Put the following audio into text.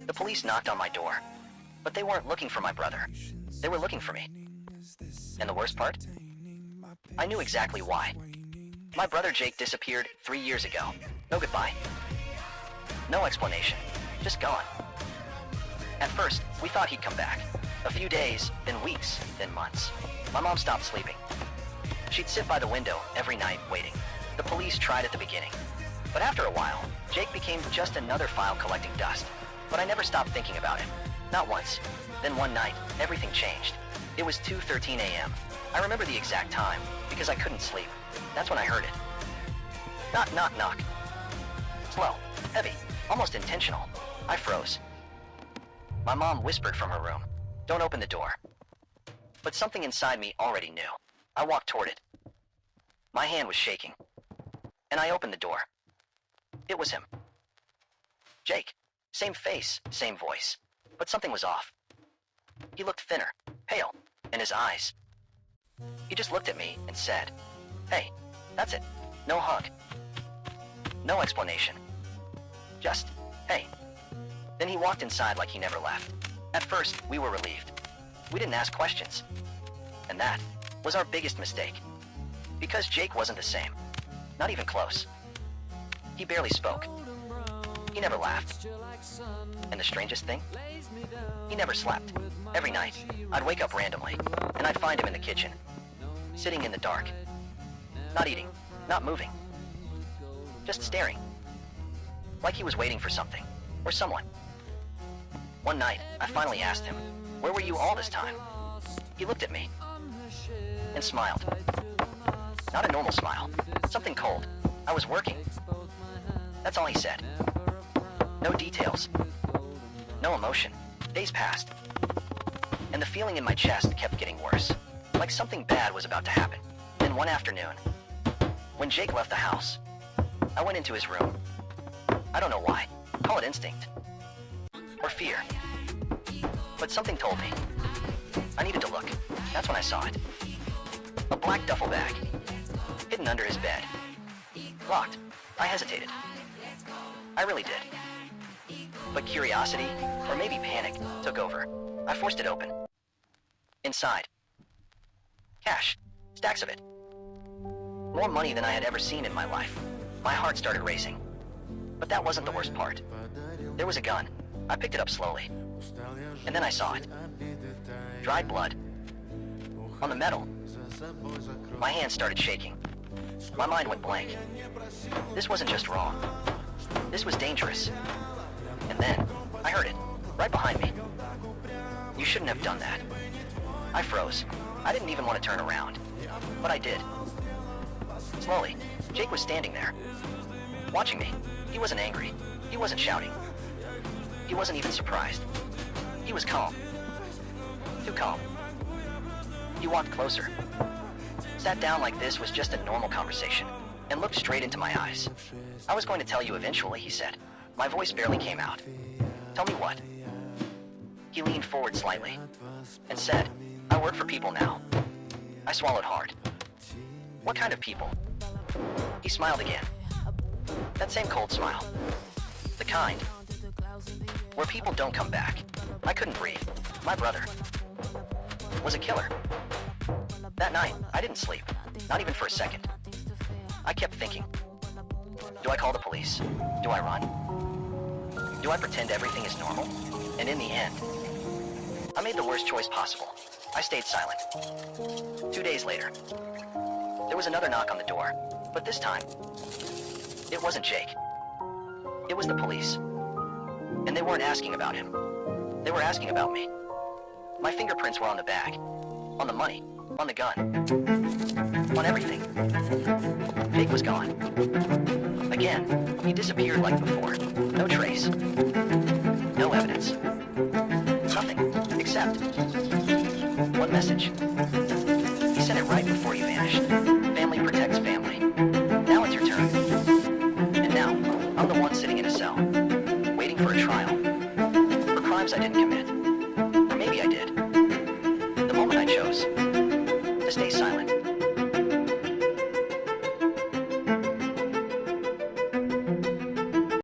The police knocked on my door, but they weren't looking for my brother. They were looking for me. And the worst part? I knew exactly why. My brother Jake disappeared 3 years ago. No goodbye. No explanation. Just gone. At first, we thought he'd come back. A few days, then weeks, then months. My mom stopped sleeping. She'd sit by the window every night waiting. The police tried at the beginning. But after a while, Jake became just another file collecting dust. But I never stopped thinking about him. Not once. Then one night, everything changed. It was 2:13 a.m. I remember the exact time, because I couldn't sleep. That's when I heard it. Knock, knock, knock. Slow, heavy, almost intentional. I froze. My mom whispered from her room, "Don't open the door." But something inside me already knew. I walked toward it. My hand was shaking. And I opened the door. It was him. Jake. Same face, same voice. But something was off. He looked thinner, pale, and his eyes. He just looked at me and said, "Hey, that's it. No hug. No explanation. Just, hey." Then he walked inside like he never left. At first, we were relieved. We didn't ask questions. And that was our biggest mistake. Because Jake wasn't the same. Not even close. He barely spoke. He never laughed. And the strangest thing? He never slept. Every night, I'd wake up randomly, and I'd find him in the kitchen, sitting in the dark. Not eating, not moving. Just staring. Like he was waiting for something, or someone. One night, I finally asked him, "Where were you all this time?" He looked at me, and smiled. Not a normal smile, something cold. I was working. That's all he said. No details. No emotion. Days passed. And the feeling in my chest kept getting worse. Like something bad was about to happen. Then one afternoon, when Jake left the house, I went into his room. I don't know why. Call it instinct. Or fear. But something told me. I needed to look. That's when I saw it. A black duffel bag. Hidden under his bed. Locked. I hesitated. I really did. But curiosity, or maybe panic, took over. I forced it open. Inside. Cash. Stacks of it. More money than I had ever seen in my life. My heart started racing. But that wasn't the worst part. There was a gun. I picked it up slowly. And then I saw it. Dried blood. On the metal. My hands started shaking. My mind went blank. This wasn't just wrong. This was dangerous. And then, I heard it, right behind me. "You shouldn't have done that." I froze. I didn't even want to turn around. But I did. Slowly, Jake was standing there, watching me. He wasn't angry. He wasn't shouting. He wasn't even surprised. He was calm. Too calm. He walked closer. Sat down like this was just a normal conversation, and looked straight into my eyes. "I was going to tell you eventually," he said. My voice barely came out. "Tell me what?" He leaned forward slightly, and said, "I work for people now." I swallowed hard. "What kind of people?" He smiled again. That same cold smile. The kind where people don't come back. I couldn't breathe. My brother was a killer. That night, I didn't sleep. Not even for a second. I kept thinking. Do I call the police? Do I run? Do I pretend everything is normal? And in the end, I made the worst choice possible. I stayed silent. 2 days later, there was another knock on the door, but this time, it wasn't Jake. It was the police. And they weren't asking about him. They were asking about me. My fingerprints were on the bag, on the money, on the gun, on everything. Jake was gone. Again, he disappeared like before. No trace. No evidence. Nothing, except one message. He sent it right before he vanished. Family protects family. Now it's your turn. And now, I'm the one sitting in a cell, waiting for a trial, for crimes I didn't commit.